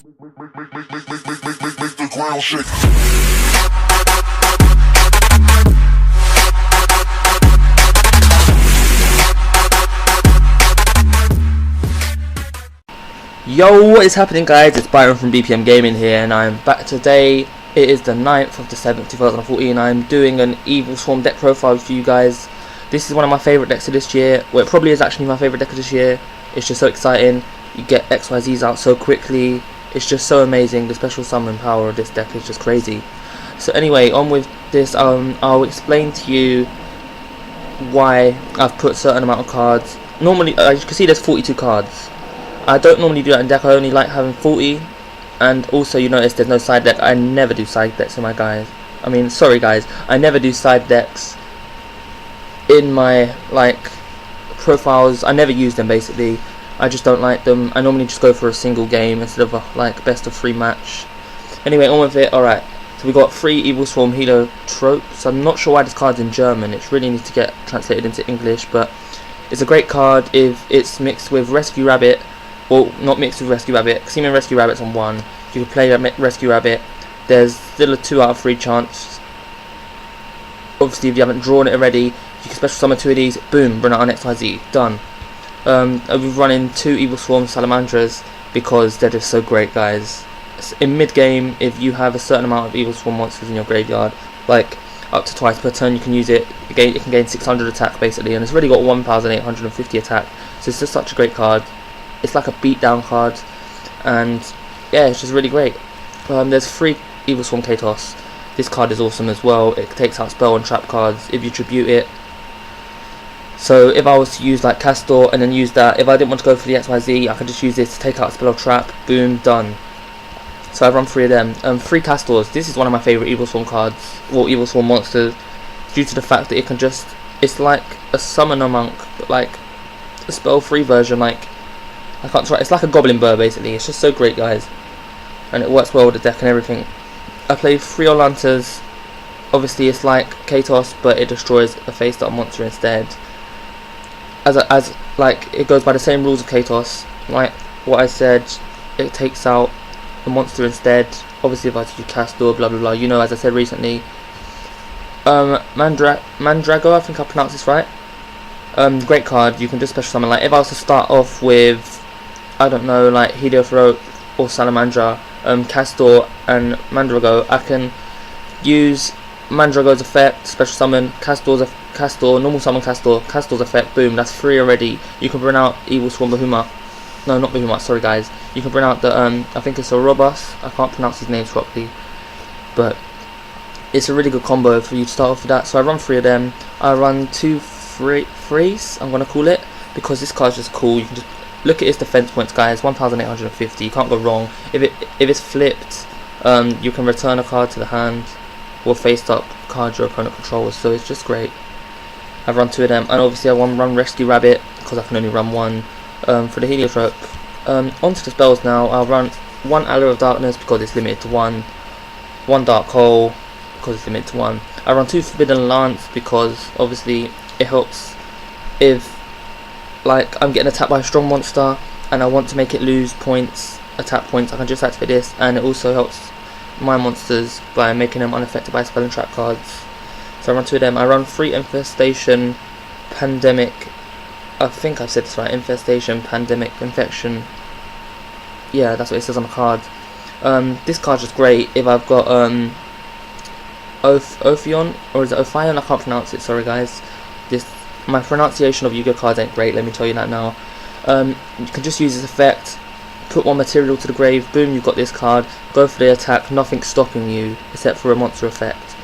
Make the ground shake. Yo, what is happening, guys? It's Byron from BPM Gaming here, and I'm back today. It is the 9th of the 7th, 2014. I'm doing an Evilswarm deck profile for you guys. This is one of my favourite decks of this year. Well, it probably is actually my favourite deck of this year. It's just so exciting. You get XYZs out so quickly. It's just so amazing. The special summon power of this deck is just crazy. So anyway, on with this. I'll explain to you why I've put a certain amount of cards. Normally, as you can see, there's 42 cards. I don't normally do that in deck. I only like having 40, and also you notice there's no side deck. I never do side decks in my guys. Sorry guys, I never do side decks in my profiles. I never use them basically. I just don't like them. I normally just go for a single game instead of a best of 3 match. Anyway, on with it. Alright, so we got 3 Evilswarm Helo tropes. I'm not sure why this card's in German. It really needs to get translated into English, but it's a great card if it's mixed with Rescue Rabbit. Well, not mixed with Rescue Rabbit. Seeming Rescue Rabbit's on 1. You can play Rescue Rabbit. There's still a 2 out of 3 chance. Obviously, if you haven't drawn it already, you can special summon 2 of these. Boom, run out on XYZ. Done. We've run in 2 Evilswarm Salamandras because they're just so great, guys. In mid game, if you have a certain amount of Evilswarm monsters in your graveyard, like up to twice per turn, you can use it. It can gain 600 attack basically, and it's already got 1850 attack. So it's just such a great card. It's like a beatdown card, and yeah, it's just really great. There's 3 Evilswarm Katos. This card is awesome as well. It takes out spell and trap cards if you tribute it. So if I was to use like Castor and then use that, if I didn't want to go for the XYZ, I could just use this to take out spell or trap. Boom, done. So I run 3 of them. 3 Castors. This is one of my favourite Evilswarm cards, or Evilswarm monsters, due to the fact that it can just, it's like a summoner monk, but like a spell free version. I can't try. It's like a goblin bird basically. It's just so great, guys, and it works well with the deck and everything. I play 3 Olantas. Obviously, it's like Katos, but it destroys a face-up monster instead. It goes by the same rules of Katos. Like what I said, it takes out the monster instead. Obviously, if I do Castor, blah blah blah. You know, as I said recently, Mandrago. I think I pronounced this right. Great card. You can just special summon. Like if I was to start off with, I don't know, like Heliothrop or Salamandra, Castor and Mandrago, I can use Mandrago's effect, special summon, normal summon Castor's effect, boom, that's 3 already. You can bring out Evilswarm Behemoth. No, not Behemoth, sorry guys. You can bring out the, I think it's a Robus, I can't pronounce his names properly, but it's a really good combo for you to start off with that. So I run 3 of them. I run 2 freeze, I'm going to call it, because this card's just cool. You can just look at its defense points, guys. 1850. You can't go wrong. If it's flipped, you can return a card to the hand, or face up card your opponent controls. So it's just great. I've run 2 of them, and obviously I run Rescue Rabbit because I can only run 1 for the Heliotrope. Onto the spells now. I'll run 1 Allure of Darkness because it's limited to 1. 1 Dark Hole because it's limited to 1. I run 2 Forbidden Lance because obviously it helps if I'm getting attacked by a strong monster and I want to make it lose points, attack points. I can just activate this, and it also helps my monsters by making them unaffected by spell and trap cards. So I run 2 of them. I run 3 Infestation, Pandemic. I think I've said this right. Infestation, Pandemic, Infection. Yeah, that's what it says on the card. This card's just great if I've got Ophion, or is it Ophion? I can't pronounce it. Sorry guys. My pronunciation of Yu-Gi-Oh cards ain't great, let me tell you that now. You can just use this effect, put 1 material to the grave, boom, you've got this card, go for the attack, nothing's stopping you except for a monster effect.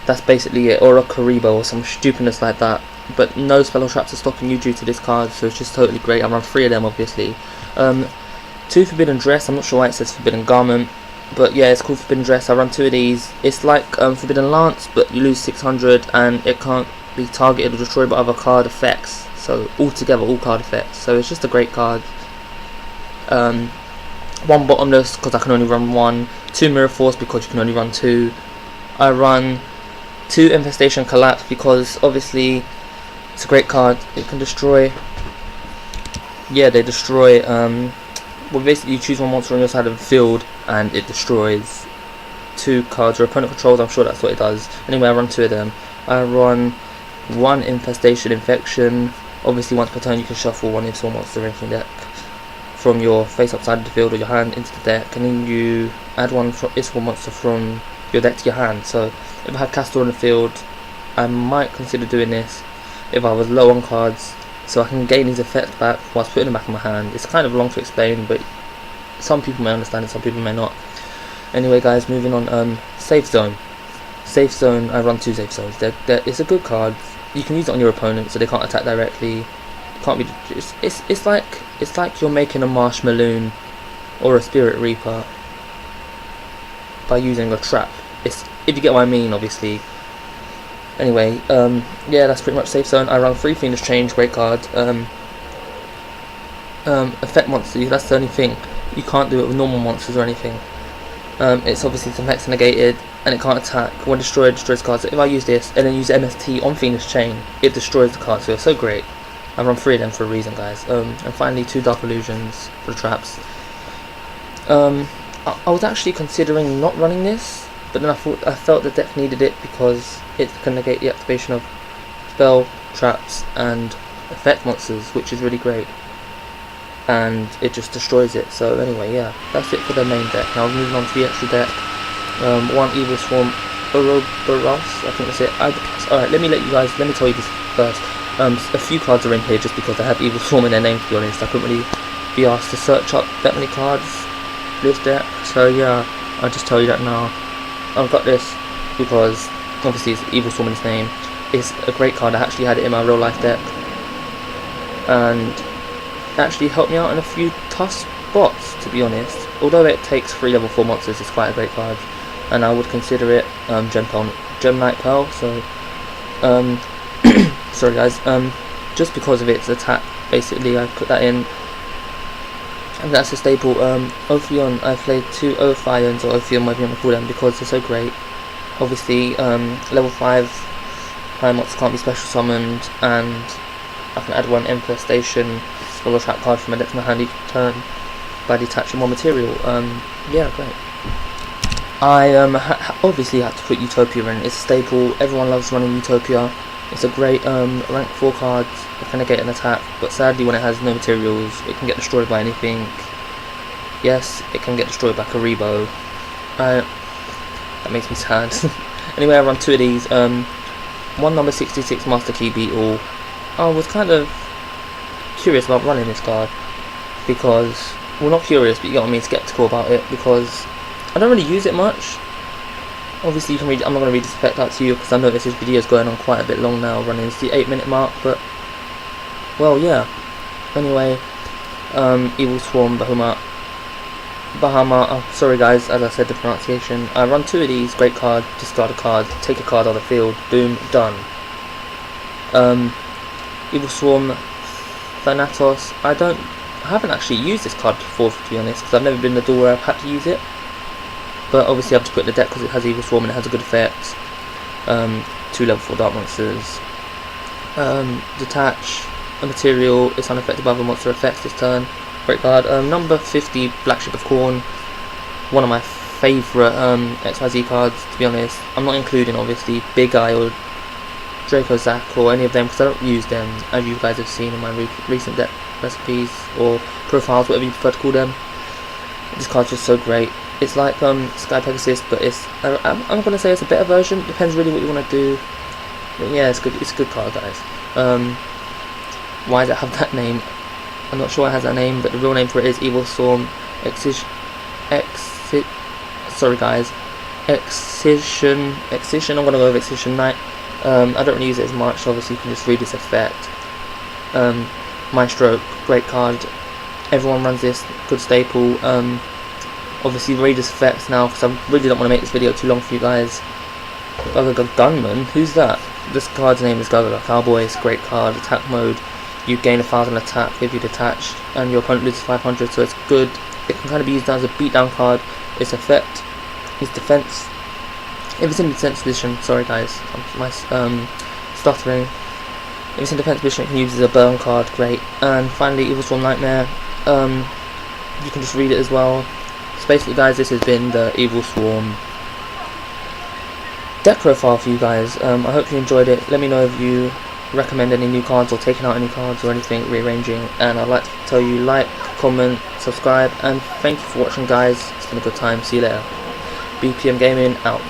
That's basically it, or a Karibo or some stupidness like that. But no spell or traps are stopping you due to this card, so it's just totally great. I run 3 of them obviously. 2 Forbidden Dress, I'm not sure why it says Forbidden Garment, but yeah, it's called Forbidden Dress. I run 2 of these. It's like Forbidden Lance, but you lose 600 and it can't be targeted or destroyed by other card effects, so altogether all card effects, so it's just a great card. 1 Bottomless because I can only run 1, 2 Mirror Force because you can only run 2. I run 2 Infestation Collapse because obviously it's a great card. It can destroy, yeah, they destroy well, basically you choose one monster on your side of the field and it destroys 2 cards your opponent controls. I'm sure that's what it does. Anyway, I run 2 of them. I run 1 Infestation Infection. Obviously once per turn you can shuffle 1 Evilswarm monster ranking deck from your face up side of the field or your hand into the deck, and then you add 1 Evilswarm monster from your deck to your hand. So if I had Castor on the field, I might consider doing this if I was low on cards, so I can gain these effects back whilst putting them back in my hand. It's kind of long to explain, but some people may understand it, some people may not. Anyway guys, moving on, Safe Zone. Safe Zone, I run 2 Safe Zones. It's a good card. You can use it on your opponent so they can't attack directly. Can't be. It's like you're making a Marshmalloon or a Spirit Reaper by using a trap. If you get what I mean, obviously. Anyway, yeah, that's pretty much Safe Zone. I run 3 Fiendish Change, great card. Effect monster, that's the only thing. You can't do it with normal monsters or anything. It's obviously some hex negated and it can't attack. When destroyed, destroys cards. So if I use this and then use MST on Fiendish Chain, it destroys the card. So it's so great. I run 3 of them for a reason, guys. And finally 2 Dark Illusions for the traps. I was actually considering not running this, but then I felt the deck needed it because it can negate the activation of spell, traps, and effect monsters, which is really great. And it just destroys it. So anyway, yeah, that's it for the main deck. Now moving on to the extra deck. 1 Evilswarm Ouroboros, I think that's it. Alright, let me tell you this first. A few cards are in here just because they have Evilswarm in their name, to be honest. I couldn't really be asked to search up that many cards for this deck, so yeah, I'll just tell you that now. I've got this because obviously it's Evilswarm in its name. It's a great card. I actually had it in my real life deck and actually helped me out in a few tough spots, to be honest. Although it takes 3 level 4 monsters, it's quite a great card, and I would consider it Gem Knight Pearl. So sorry guys, just because of its attack, basically I put that in, and that's a staple. Ophion, I've played 2 Ophions, or Ophion, whatever you want to call them, because they're so great. Obviously level 5 high monsters can't be special summoned, and I can add 1 Infestation Scholar Trap card from my deck to my hand each turn by detaching 1 material. Yeah, great. I obviously had to put Utopia in. It's a staple. Everyone loves running Utopia. It's a great rank 4 card. It can negate an attack, but sadly when it has no materials, it can get destroyed by anything. Yes, it can get destroyed by Karibo. That makes me sad. Anyway, I run 2 of these. 1 number 66 Master Key Beetle. I was kind of curious about running this card because, well, not curious, but you get what I mean, skeptical about it, because I don't really use it much. Obviously you can read, I'm not going to read this effect out to you because I noticed this video is going on quite a bit long now, running into the 8-minute mark, but well, yeah. Anyway, Evilswarm Bahama, oh, sorry guys, as I said the pronunciation. I run 2 of these, great card, discard a card, take a card out of the field, boom, done. Evilswarm Thanatos, I haven't actually used this card before, to be honest, because I've never been in the door where I've had to use it. But obviously I have to put it in the deck because it has Evilswarm and it has a good effect. 2 level 4 dark monsters. Detach a material, it's unaffected by other monster effects this turn. Great card. Number 50 Black Ship of Corn. One of my favourite XYZ cards, to be honest. I'm not including obviously Big Eye or Draco Zack or any of them because I don't use them, as you guys have seen in my recent deck recipes or profiles, whatever you prefer to call them. This card's just so great. It's like Sky Pegasus, but it's I'm gonna say it's a better version. Depends really what you want to do. But yeah, it's good. It's a good card, guys. Why does it have that name? I'm not sure why it has that name, but the real name for it is Evilswarm sorry guys, Excision. I'm gonna go with Excision Knight. I don't really use it as much, so obviously you can just read this effect. Maestro, great card. Everyone runs this, good staple. Obviously read this effects now because I really don't want to make this video too long for you guys. Gaga Gunman, who's that? This card's name is Gaga Cowboy. It's a great card. Attack mode, you gain 1,000 attack if you detach, and your opponent loses 500, so it's good. It can kind of be used as a beatdown card. Its effect, its defense. If it's in defense position, sorry guys, my stuttering. If it's in defense position, it can use as a burn card, great. And finally, Evilswarm Nightmare. you can just read it as well. So basically guys, this has been the Evilswarm deck profile for you guys. I hope you enjoyed it. Let me know if you recommend any new cards or taking out any cards or anything, rearranging, and I'd like to tell you like, comment, subscribe, and thank you for watching guys. It's been a good time. See you later. BPM Gaming out.